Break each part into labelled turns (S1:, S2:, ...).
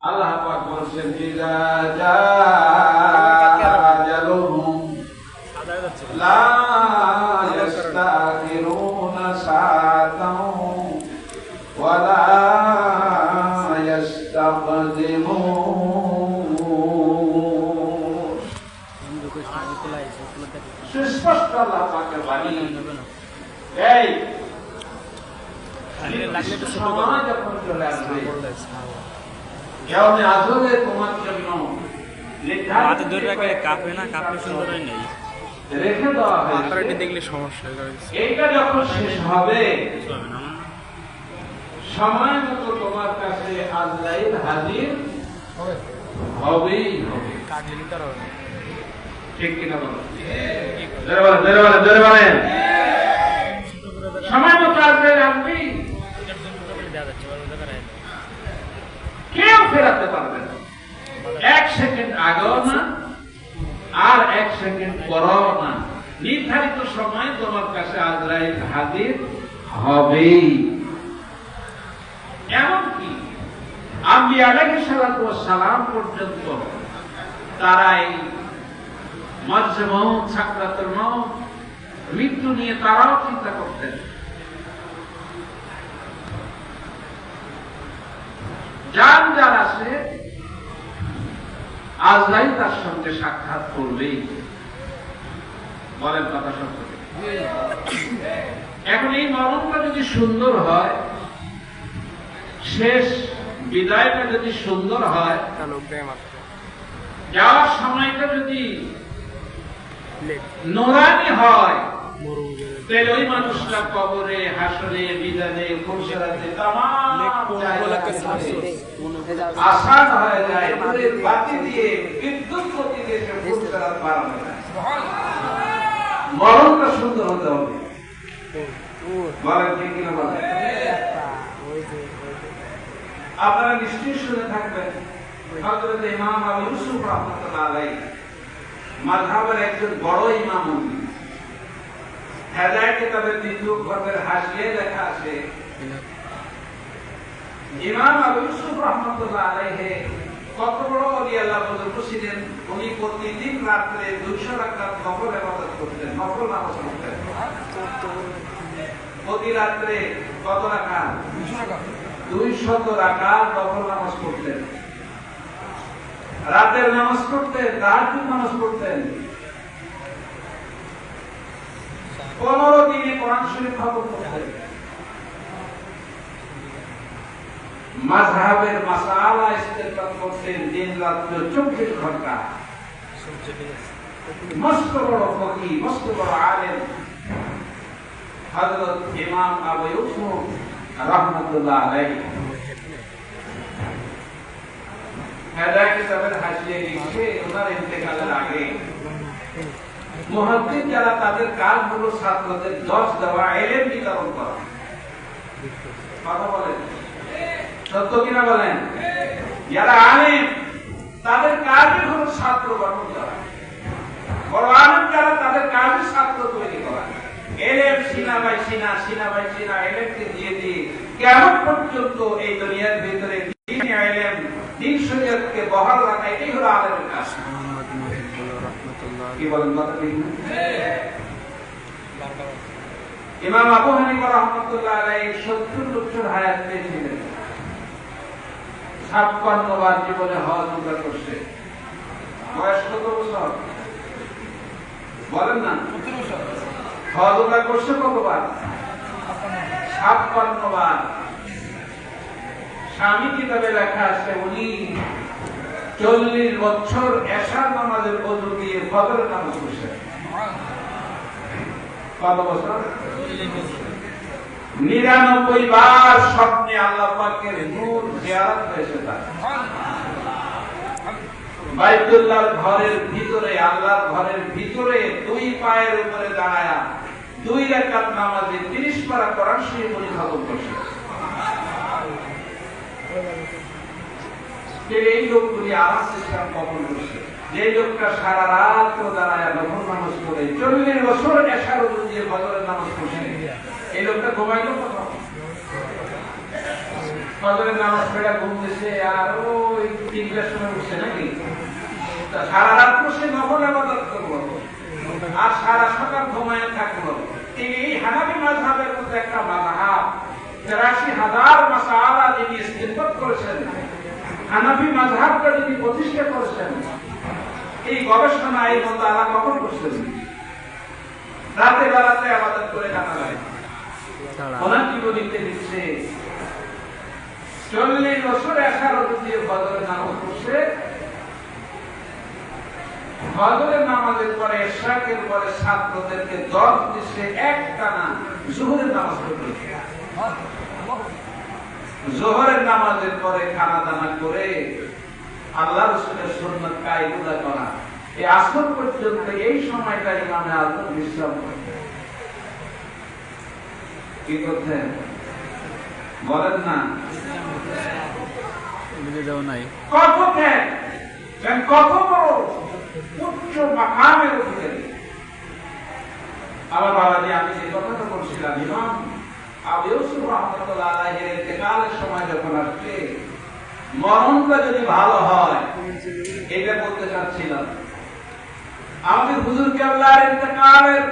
S1: আল্লাহ পাক বলেছেন ইযা জাআ আজালুহুম লা ইস্তাখিরুনা সাআতান ওয়া লা ইস্তাকদিমুন। সুস্পষ্ট আল্লাহ পাকের বাণী। এই সময় যখন চলে আসবে কিয়ামতে আসলে তোমার জন্য রেখে দেওয়া হয়েছে।
S2: দেখলে সমস্যা
S1: এইটা যখন শেষ হবে সময় মতো তোমার কাছে আজরাইল হাজির হবেই হবে। ঠিক কিনা বলো? জোরে বলেন। সময় মতো আজরাইল আসবেই, কেউ ফেরাতে পারবে না। এক সেকেন্ড আগেও না আর এক সেকেন্ড পরও না, নির্ধারিত সময় তোমার কাছে আজরাইল হাজির হবেই। এমনকি আম্বিয়া আলাইহিস সালাতু ওয়াস সালাম পর্যন্ত তারা এই মাঝে মউত, সাকরাতুল মউত, মৃত্যু নিয়ে তারাও চিন্তা করতেন। যার যার আসে আজরাইল তার সঙ্গে সাক্ষাৎ করবেই। বলেন কথা সত্য? এখন এই মরণটা যদি সুন্দর হয়, শেষ বিদায়টা যদি সুন্দর হয়, যাওয়ার সময়টা যদি নোরানি হয়, তাহলে ওই মানুষটা কবরে, হাসরে, বিদানে, ফুলসরাতে তামাম আসান হয়ে যায়। নূরের বাতি দিয়ে, বিদ্যুৎ গতি দিয়ে ফুলসরাত বাড়ানো যায়। মরণটা সুন্দর হতে হবে। বলেন ঠিক কিনা বলেন? আপনারা নিশ্চয়ই শুনে থাকবেন হযরত ইমাম আবু ইউসুফ রাহমাতুল্লাহ আলাইহি মাযহাবের একজন বড় ইমাম। হেদায়েত কিতাবের দ্বিতীয় খণ্ডের হাসিয়ে লেখা আছে, ইমাম আবু ইউসুফ রাহমাতুল্লাহ আলাইহি কত বড় ওলি আল্লাহ বুজুর্গ ছিলেন। উনি প্রতিদিন রাতে 200 রাকাত নফল ইবাদত করতেন, নফল নামাজ পড়তেন। প্রতি রাতে কত রাকাত? 200 রাকাত নফল নামাজ পড়তেন। রাতের নামাজ পড়তেন, তাহাজ্জুদ নামাজ পড়তেন। 15 দিনে কোরআন শরীফ খতম করতেন। মাযহাবের মাসালা ইস্তেনবাত করতেন দিন রাত 24 ঘন্টা। মস্ত বড় ফকিহ, মস্ত বড় আলেম হযরত ইমাম আবু ইউসুফ রাহমাতুল্লাহ আলাইহি। হেদায়েত কিতাবের হাসিয়ে লিখে ওনার ইন্তেকালের আগে মুহাদ্দিস যারা, তাদের কাজ হলো ছাত্রদের দর্স দেওয়া, ইলম বিতরণ করা। কথা বলেন সত্য কিনা বলেন? যারা আলেম তাদের কাজই হলো ছাত্র গঠন করা। বড় আলেম যারা, তাদের কাজই ছাত্র তৈরি করা। ইলম সিনা বাই সিনা, সিনা বাই সিনা ইলমকে দিয়ে দিয়ে কিয়ামত পর্যন্ত এই দুনিয়ার ভিতরে দ্বীন ইলম, দ্বীন শরীয়তকে বহাল রাখা, এটাই হলো আলেমের কাজ। কি বলেন কথা ঠিক না? ইমাম আবু হানিফা রাহমাতুল্লাহ আলাইহি 70 বছর হায়াত পেয়েছিলেন। 56 বার জীবনে হজ উমরা করছে। বয়স কত বছর বলেন না? 70 বছর। হজ উমরা করছে কতবার? 56 বার। স্বামী কিতাবে লেখা আছে উনি 40 বছর এশার নামাজের ওযু দিয়ে ফজরের নামাজ পড়ছেন। কত বছর? 99 বার স্বপ্নে আল্লাহ পাকের নূর জিয়ারত হয়েছে তার। বাইতুল্লাহর ঘরের ভিতরে, আল্লাহর ঘরের ভিতরে 2 পায়ের উপরে দাঁড়ায়া 2 রাকাত নামাজে 30 পারা কোরআন শরীফ উনি খতম করছেন। এই লোকগুলি আমার ইসলাম কবুল করছে। যে লোকটা সারা রাত দাঁড়ায় নফল নামাজ পড়ে 40 বছর এশার ওযু দিয়ে ফজরের নামাজ পড়ছে, এই লোকটা ঘুমাইলো কখন? ফজরের নামাজ পড়ে ঘুম দিছে আর ওই 3টার সময় উঠছে নাকি, তা সারা রাত বসে নফল ইবাদত করবো আর সারা সকাল ঘুমায় থাকবো। এই হানাফি মাযহাবের মধ্যে একটা মাযহাব ৮৩,০০০ মাসআলা যিনি ইস্তিনবাত করেছেন, হানাফি মাযহাবটা যিনি প্রতিষ্ঠা করেছেন, এই গবেষণা এই মোতালা কখন করছেন? রাতে বেলাতে ইবাদত করে কাটালেন। ওনার জীবনীতে লিখছে ৪০ বছর ১১ দিয়ে ফজরের নামাজ পড়ছে, ফজরের নামাজের পরে ইশরাকের পরে ছাত্রদেরকে ১০ দিছে একটানা জোহরের নামাজ পড়তে। জোহরের নামাজের পরে খানা দানা করে আল্লাহ রাসূলের সুন্নাত কায়দা করা, এই আসর পর্যন্ত এই সময়টা ইমামে আযম বিশ্রাম করতেন। কি করতেন বলেন না? কত ত্যাগ, কত বড় উচ্চ মাকামের অধিকারী। আমার বাবাজি, আমি যে কথাটা বলছিলাম, ইমাম আবু ইউসুফ রাহমাতুল্লাহ আলাইহির ইন্তেকালের সময় যখন আসছে, মরণটা যদি ভালো হয় এটা বলতে চাচ্ছিলাম। আমাদের হুজুর কেবলার ইন্তেকালের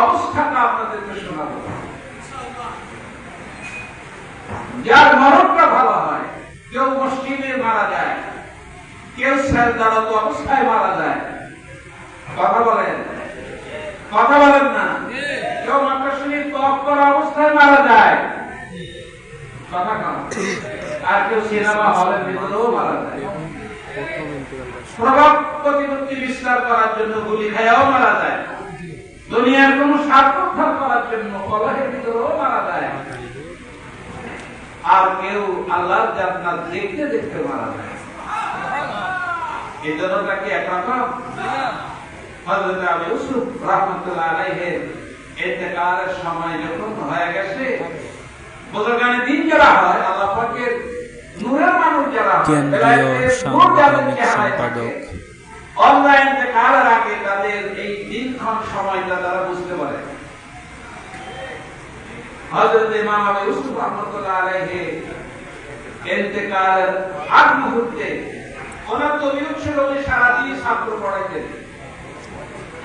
S1: অবস্থাটা আপনাদেরকে শোনাবো। যার মরণটা ভালো হয়, কেউ মসজিদে মারা যায়, কেউ সেজদারত অবস্থায় মারা যায়, কথা বলেন, কথা বলেন না? কেউ মাথা শরীর তওয়াফ করা অবস্থায় মারা যায়, কথা কম। আর কেউ সিনেমা হলের ভিতরেও মারা যায়, প্রভাব প্রতিপত্তি বিস্তার করার জন্য গুলি খায়াও মারা যায়, দুনিয়ার কোন স্বার্থ উদ্ধার করার জন্য কলহের ভিতরেও মারা যায়, আর কেউ আল্লাহর জান্নাত দেখতে দেখতে মারা যায়। এই জন্যটা কি একরকম? হযরত আবু ইউসুফ রাহমাতুল্লাহ আলাইহির ইন্তেকালের সময় যখন হয়ে গেছে, বুজুর্গানে দিন যারা হয়, আল্লাহ পাকের নূরের মানুষ যারা হয়, অনলাইন ইন্তেকালের আগে তাদের এই দিনক্ষণ সময়টা তারা বুঝতে পারে। হযরত ইমাম আবু ইউসুফ রাহমাতুল্লাহ আলাইহি ইন্তেকালের আগ মুহূর্তে ওনার তবিয়ত ছিল উনি সারাদিন ছাত্র পড়াইতেন,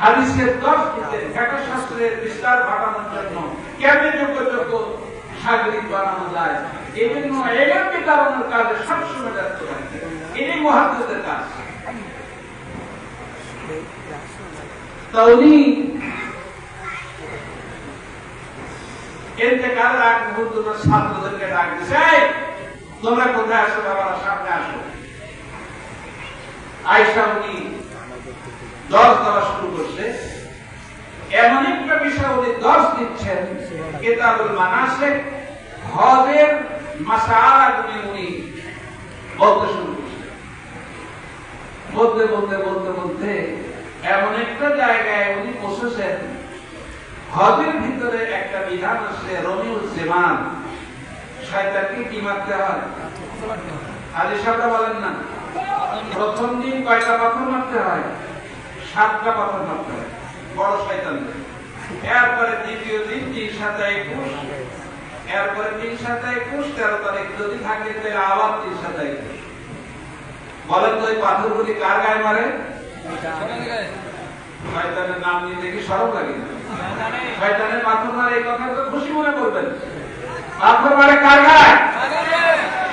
S1: হাদিসের 10 দিতেন, ফিকহ শাস্ত্রের বিস্তার ঘটানোর জন্য কেমনে যোগ্য যোগ্য সাগরিক বানানো যায়, এই জন্য ইলম বিতরণের কাজে সবসময় ব্যস্ত থাকতেন। এটাই মুহাদ্দিসের কাজ। তা উনি ইন্তেকালের আগ মুহূর্তে ছাত্রদেরকে ডাক দিছে, তোমরা কোথায় আসো বাবারা, সামনে আসো। আয়েশা উনি 10 দেওয়া শুরু করছে। এমন একটা বিষয় উনি 10 দিচ্ছেন, কিতাবুল মানাসিক, হজের মাসআলাগুলি উনি বলতে শুরু করছেন। বলতে বলতে বলতে বলতে এমন একটা জায়গায় উনি পৌঁছেছেন, হজের ভিতরে একটা বিধান আছে, রমিউল জিমান, শয়তানকে কি মারতে হয়? হাদিস সাহেবরা বলেন না, প্রথম দিন কয়টা পাথর মারতে হয়? 7টা পাথর মারতে হয় বড় শয়তানকে। এরপরে দ্বিতীয় দিন 3 × 7 = 21, এরপরে 3 × 7 = 21, 13 তারিখ যদি থাকে তাহলে আবার 3 × 7 = 21। বলেন তো এই পাথরগুলি কার গায়ে মারে? শয়তানের নাম নিতে কি শরম লাগে না? শয়তানের পাথর মারে, এই কথা তো খুশি মনে করবেন। পাথর মারে কার গায়ে?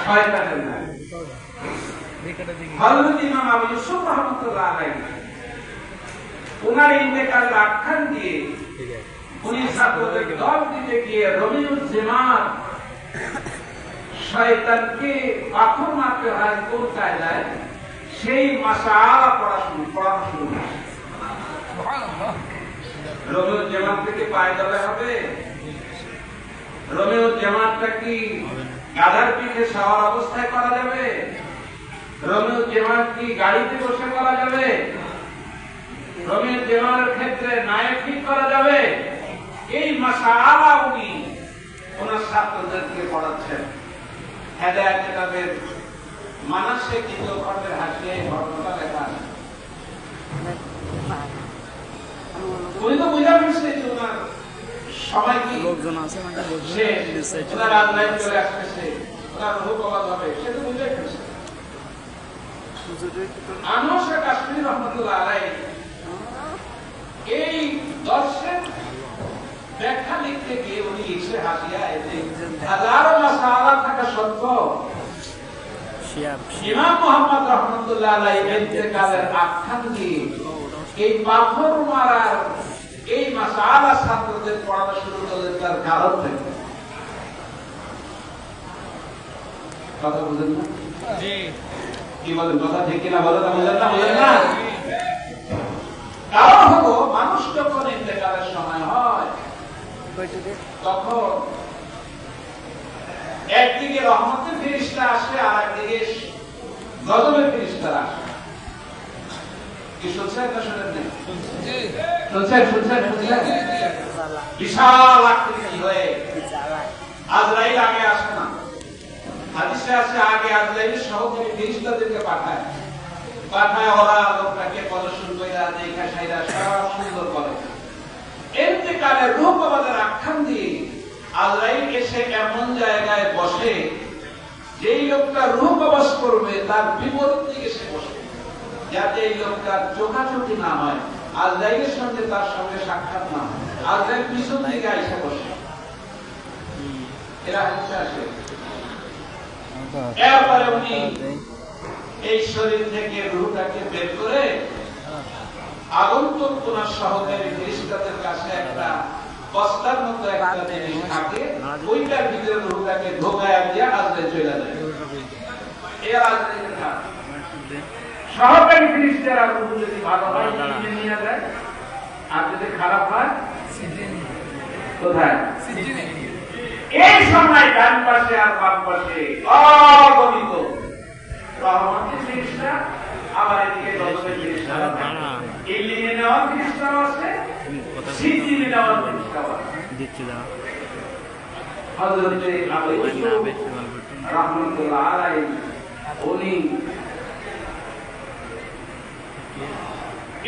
S1: শয়তানের গায়ে। হযরত ইমাম আবু ইউসুফ রাহমাতুল্লাহ আলাইহি ওনার ইন্তেকালের আখ্যান দিয়ে উনি ছাত্রদের দল দিতে গিয়ে রমিউল জিমান, শয়তানকে পাথর মারতে হয় কোন কায়দায়, সেই মাসআলা পড়ানো শুরু করছে। রমিউল জিমান থেকে পায়ে দলে হবে? রমিউল জিমানটা কি গাধার পিঠে সওয়ার অবস্থায় করা যাবে? রমিউল জিমান কি গাড়িতে বসে করা যাবে? রমিউল জিমানের ক্ষেত্রে নায়ক ঠিক করা যাবে? এই মাসআলা উনি ওনার ছাত্রদেরকে পড়াচ্ছেন। হেদায়েত কিতাবের মানাসিক দ্বিতীয় খণ্ডের হাসিয়ে ঘটনাটা লেখা আছে। উনি তো বুঝা ফেলছে যে ওনার সময় কি
S2: লোকজন আছে নাকি
S1: ওনার আজরাইল চলে আসতেছে, ওনার রূহ কবজ হবে, সে তো বুঝে ফেলছে। আনোয়ার শাহ কাশ্মীরি রহমতুল্লাহ আলাইহি এই দর্শের ব্যাখ্যা লিখতে গিয়ে উনি লিখে হাসিয়া এতে হাজারো মাসআলা থাকা সত্ত্বেও ইমাম মুহাম্মদ রহমতুল্লাহ আলাইহি ইন্তেকালের আখ্যান দিয়ে এই পাথর মারার এই মাসআলা ছাত্রদের পড়ানো শুরু করলেন তার কারণ থেকে। কথা বুঝেন না? জি। কি বলেন, কথা ঠিক কিনা বলেন? বুঝেন না? বুঝেন না? কারণ হলো মানুষ যখন ইন্তেকালের সময় হয় তখন একদিকে রহমতের ফেরেশতা আসে আর একদিকে গজবের ফেরেশতারা আসে। কি শুনছেন না শুনেন না? শুনছেন শুনছেন শুনছেন? বিশাল আকৃতি হয়ে আজরাইল আগে আসে না, হাদিসে আছে আগে আজরাইল সহকারী ফেরেশতাদেরকে পাঠায়, ওরা লোকটাকে প্রদর্শন কইরা দেখা সাইরা সব সুন্দর করে। ইন্তেকালের রূহ কবজের আখ্যান দিয়ে আজরাইল এসে এমন জায়গায় বসে যেই লোকটা রূহ কবজ করবে তার বিপরীত দিকে এসে বসে, যাতে এই লোকটার চোখাচোখি না হয়, আজরাইলের সঙ্গে তার সঙ্গে সাক্ষাৎ না হয়। আজরাইল পিছন দিকে এসে বসে, এরা হাদিসে আসে। এরপরে উনি এই শরীর থেকে রূহটাকে বের করে আগন্তুক কোন সহকারী ফেরেশতাদের কাছে একটা বস্তার মতো একটা জিনিস থাকে, ওইটার ভিতরে রূহটাকে ঢোকায়া দিয়ে আজরাইল চলে যায়। এর আজরাইলের কাজ সহকারী ফেরেশতারা রূহ যদি ভালো হয় নিয়ে যায়, আর যদি খারাপ হয় কোথায়? এই সময় ডান পাশে আর বাম পাশে অগণিত রহমতের ফেরেশতা, আবার এদিকে গজবের ফেরেশতা, ইল্লিনে নেওয়ার ফেরেশতাও আছে, সিজিনে নেওয়ার ফেরেশতাও আছে। হযরত আবু ইউসুফ রাহমাতুল্লাহ আলাইহি উনি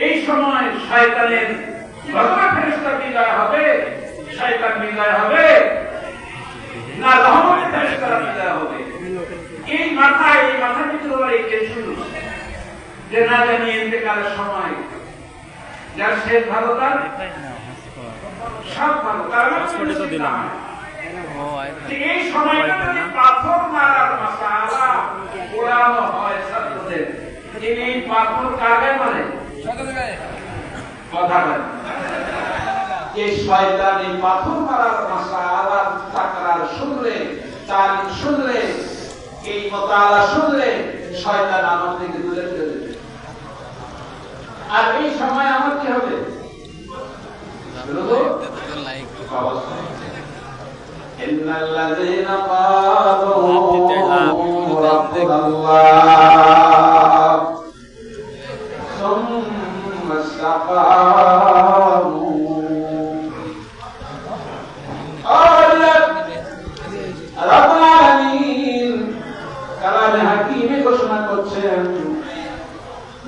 S1: এই সময় শয়তানের গজবের ফেরেশতা বিদায় হবে, শয়তান বিদায় হবে না রহমতের ফেরেশতারা বিদায় হবে, এই মাথায় ভিতরে এই টেনশন যে না জানি ইন্তেকালের সময় যার শেষ ভালো তার সব ভালো, তার এই সময়টা যদি পাথর মারার মাসালা ওড়ানো হয় ছাত্রদের, এই পাথর কাকে মারে? কথা বলে এই শয়তান এই পাথর মারার মাসালা তাকরার শুনলে, তালিম শুনলে, এই মুতালা শুনলে শয়তান আমার থেকে দূরে চলে যাবে। আর এই সময় আমার কি হবে? ইন্নাল্লাযীনা ক্বালু রাব্বুনাল্লাহ সুম্মা ইসতাকামু রাব্বুল আলামিন কালামে হাকিমে ঘোষণা করছেন,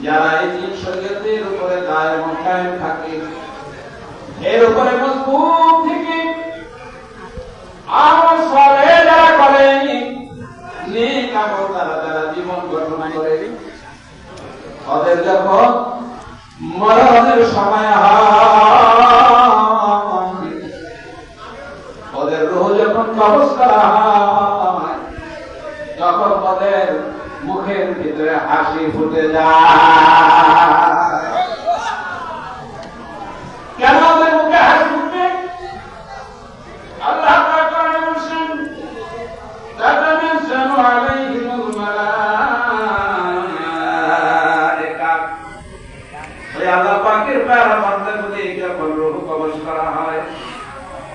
S1: যারা এই দিন শরীয়তের উপরে কায়েম থাকে, এর উপরে মজবুত থেকে আমল সালেহ যারা করে, নেক আমল যারা জীবন গঠন করে, ওদের যখন মরণের সময় হয়, ওদের রূহ যখন কবজ করা হয়, তখন ওদের মুখের ভিতরে হাসি ফুটে যায়। কেন ওদের মুখে হাসি ফুটবে? আল্লাহ পাক কোরআনে বলেছেন, তাতানাজ্জালু আলাইহিমুল মালায়েকা, ওই আল্লাহ পাকের প্যারা বান্দাগুলি যখন রূহ কবজ করা হয়,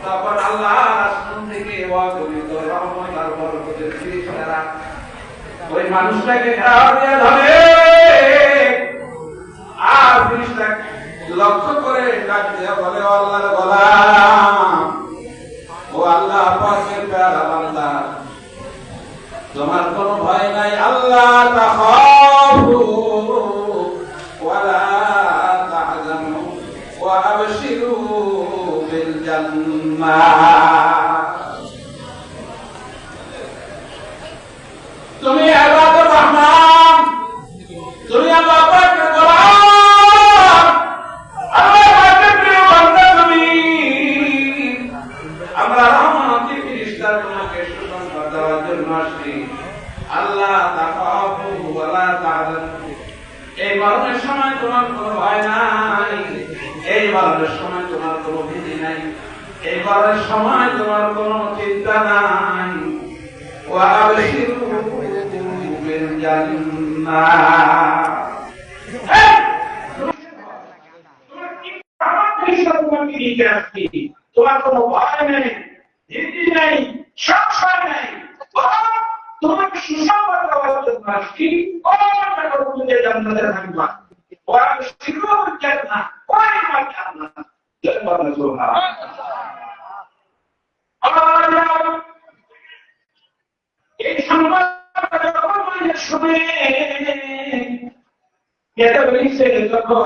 S1: তখন আল্লাহর আসমান থেকে অগণিত রহমত আর বরকতের ফেরেশতারা ওই মানুষটাকে ঘেরাও দিয়ে ধরে, আর ফেরেশতা লক্ষ্য করে ডাক দিয়ে বলে, আল্লাহর গোলাম, ও আল্লাহ পাকের প্যারা বান্দা, তোমার কোনো ভয় নাই, আল্লাহ তাখাফু ওয়ালা তাহজানু ওয়া আবশিরু বিল জান্নাহ। তুমি ইবাদুর রহমান, তুমি আল্লাহ পাকের গোলাম, আল্লাহ পাকের প্রিয় বান্দা তুমি। আমরা রহমতি ফেরেশতা তোমাকে সুসংবাদ দেওয়ার জন্য আসছি। আল্লাহ তাখাফু ওয়া লা তাহজানু। এই মরণের সময় তোমার কোনো ভয় নাই, এই মরণের সময় তোমার কোনো ভীতি নাই, এই মরণের সময় তোমার কোনো চিন্তা নাই। ওয়া আবশিরু বিল জান্নাহ। তোমার কোনো ভয় নেই, ভীতি নেই, সংশয় নেই। তোমাকে সুসংবাদ দেওয়ার জন্য আসছি। তুমি জান্নাতে থাকবা। ওয়া আবশিরু বিল জান্নাহ, ওয়া ইমাল জান্নাহ। জান্নাতুল সুবহান। এই সংবাদটা যখন মানুষ শুনে, এটা বলেছে তখন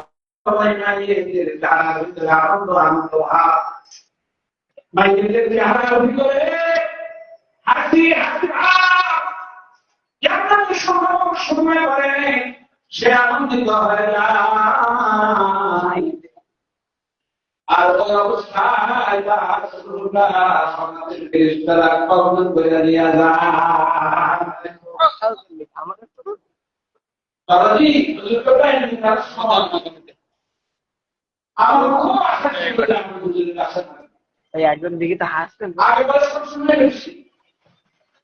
S1: মায়েদের তার ভিতরে আনন্দ ভাব, মায়েদের চেহারার ভিতরে হাসি ভাব। জান্নাতের সময় করে সে আনন্দিত হয়ে যায়। আর ওই অবস্থায় সমাজের ফেরেশতারা কবজ করে নিয়ে যায়। আমার খুব আশা ছিল যে আমি হুজুরের কাছে
S2: একজন দিকে তো হাসতেন,
S1: আগেবার সব শুনে গেছি,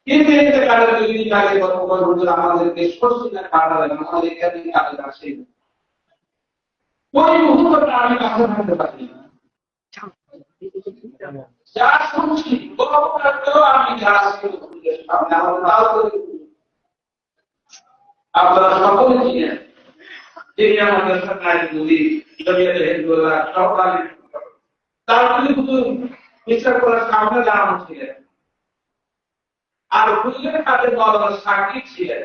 S1: কিন্তু এতে কারণে 2 দিন আগে গতকাল হুজুর আমাদেরকে সরসিনা কাটালেন, আমাদের এখানে কাজে আসেন। ওই মুহূর্তটা আমি কাছে থাকতে পারি না। যা শুনছি গতকালও আমি যারা ছিল হুজুরের সামনে আমার তাও করে আপনারা সকলে ছিলেন, যিনি আমাদের সরকারি মুদি জমিয়তে হিন্দুল্লাহ সহকারী, তার হুজুর বিচার করার সামনে দাঁড়ানো ছিলেন। আর হুজুরের কাছে বলার সাক্ষী ছিলেন।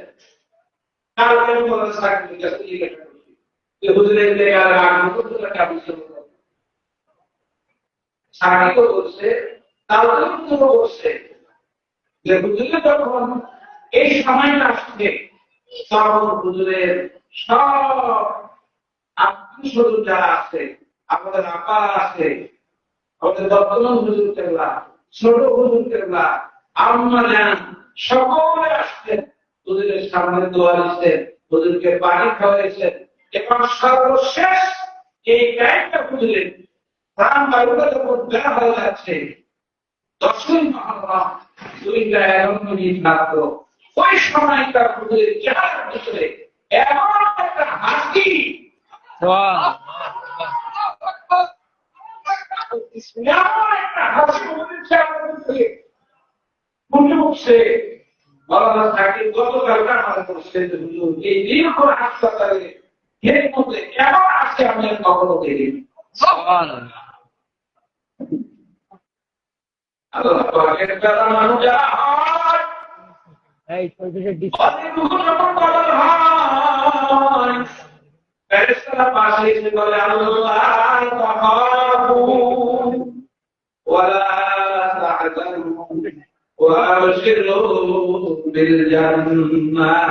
S1: কারণ বলার সাক্ষী কাছে জিজ্ঞাসা করছি যে হুজুরের জায়গায় হুজুরের কাছে সাক্ষী তো বলছে, তাহলে হুজুর বলছে যে হুজুরের যখন এই সময়টা আসছে তখন হুজুরের সব আত্মীয় স্বজন যারা আছে, আমাদের আপা আছে, আমাদের বর্তমান হুজুর কেবলা, ছোট হুজুর কেবলা, আম্মা জান সকলে আসছেন, হুজুরের সামনে দোয়া দিচ্ছেন, হুজুরকে পানি খাওয়াইছেন। এবং সর্বশেষ এই টাইমটা হুজুরের প্রাণ বায়ুটা যখন বের হয়ে যাচ্ছে, 10ই মহরম 2:11 মিনিট মাত্র, ওই সময়টা হুজুরের চেহারার ভিতরে এমন একটা হাসি, এমন একটা হাসি হুজুরের চেহারার ভিতরে ফুটে উঠছে। বলা থাকে গতকালটা আমার করছে এই দীর্ঘ হাসপাতালে এর মধ্যে এমন হাসি আমি কখনো দেখিনি। আল্লাহ পাকের কথা মানুষ যারা হয়, এই যখন কবর হয়, ফেরেশতারা পাশে এসে বলে আল্লাহ তাখাফু ওয়ালা তাহজানু ওয়া আবশিরু বিল জান্নাহ।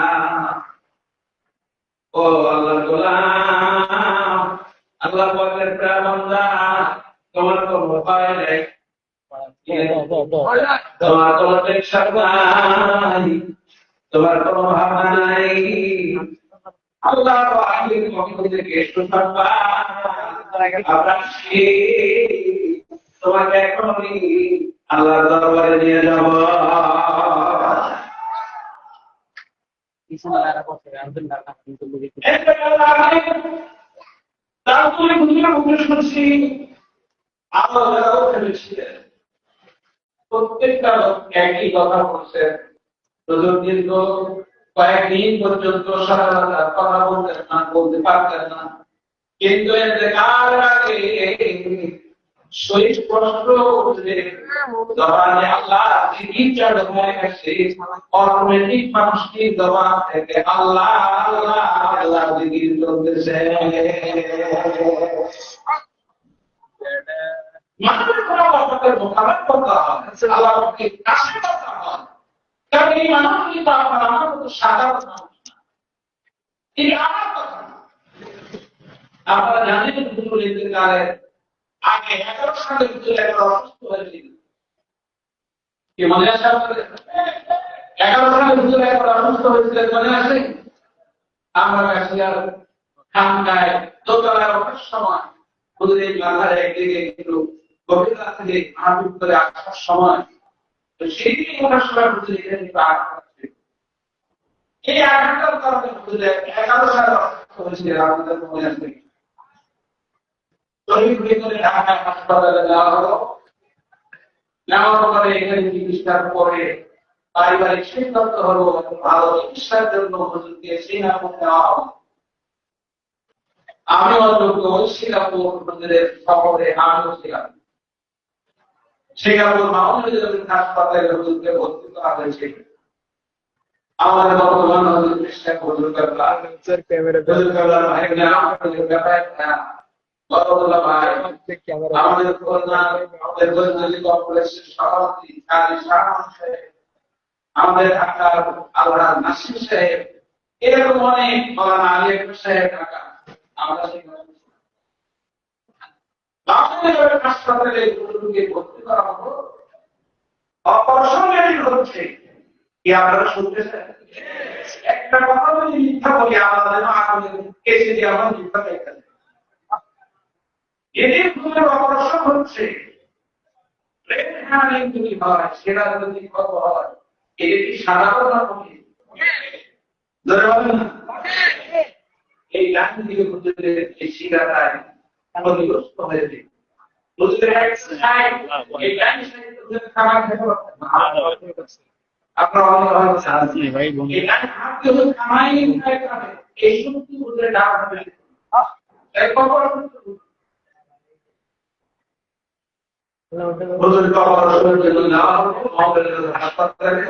S1: ও আল্লাহর গোলাম, আল্লাহ পাকের প্রিয় বান্দা, তোমার কোনো ভয় নেই, তোমার কোনো টেনশন নাই, তোমার কোনো ভাবনা নাই। আল্লাহ পাকের পক্ষ থেকে সুসংবাদ আমরা তোমাকে এখনই আল্লাহর দরবারে নিয়ে যাব। তারপরে হুজুরের মুখে শুনছি আল্লাহও ফেলেছিলেন, প্রত্যেকটা লোক একই কথা বলছেন। হুজুর দীর্ঘ কয়েকদিন পর্যন্ত সারা রাত কথা বলতে পারতেন না, কিন্তু ইন্তেকাল আগে শহীদ প্রশ্ন উঠলে জবানে আল্লাহ জিকির চালু হয়ে গেছে, অটোমেটিক মানুষটির জবান থেকে আল্লাহ আল্লাহ আল্লাহ জিকির চলতেছে। মানুষের কোনো অবস্থার মোকাবেলা করতে হয়, আল্লাহর কাছে করতে হয়। কারণ এই মানুষ কিন্তু আমার মতো সাধারণ মানুষ না, তিনি আমার কথা না। আপনারা জানেন হুজুর ইন্তেকালের আগে 11 সালের ভিতরে একবার অসুস্থ হয়েছিল। কি মনে আছে আপনাদের? 11 সালের ভিতরে একবার অসুস্থ হয়েছিল, মনে আছে? আমরা কাশিয়ার খানকায় দোতলায় ওঠার সময় হুজুরের মাথার একদিকে একটু গভীর রাত থেকে আঘাত করে আসার সময়, তো সেই দিকে ওঠার সময় হুজুর এখানে একটু আঘাত হয়েছিল। এই আঘাতটার কারণে হুজুরের 11 সালে অসুস্থ হয়েছিল, আমাদের মনে আছে? শরীর ভিতরে ঢাকা হাসপাতালে নেওয়া হলো। নেওয়ার পরে এখানে চিকিৎসার পরে পারিবারিক সিদ্ধান্ত হলো ভালো চিকিৎসার জন্য হুজুরকে সিঙ্গাপুর নেওয়া হবে। আমি অযোগ্য ওই সিঙ্গাপুর হুজুরের শহরে আমিও ছিলাম। সিঙ্গাপুর মাউন্ট হাসপাতালে হুজুরকে ভর্তি করা হয়েছে। আমাদের বর্তমান হুজুর চেষ্টা হুজুর কাবলা হুজুর কাবলার ভাই নাম হুজুর ব্যাপারে বড়ুল্লাহ ভাই আমাদের প্রধান আমাদের বৈদ্যুতিক কর্পোরেশন সভাপতি কাজী শাহমান সাহেব, আমাদের ঢাকার আল্লাহ নাসির সাহেব, এরকম অনেক মাওলানা আলী আকবর সাহেব ঢাকা। আমরা বাংলাদেশের হাসপাতালে হুজুরকে ভর্তি করা হলো। অপারেশন হচ্ছে কি আপনারা শুনতেছেন? একটা কথা বলি মিথ্যা বলি, আমরা যেন আগুনে কেসে দিয়ে আমরা মিথ্যা দেখেন। এদের হুজুরের অপারেশন হচ্ছে, যদি হয় সেটা যদি কত হয়, এটা কি সাধারণ হবে? এই লাইন থেকে হুজুরের এই শিরাটায় ক্ষতিগ্রস্ত হয়েছে। হুজুরের এই লাইন থেকে হুজুরের খাবার খেতে পারতেন না। আপনারা অনেক ভাই এই লাইন হাতে হুজুর খামাই খাইতে হবে, এই শক্তি হুজুরের ডাক হবে। এই খবর হুজুর তো অপারেশনের জন্য নেওয়া হলো, আমাদের হাসপাতালে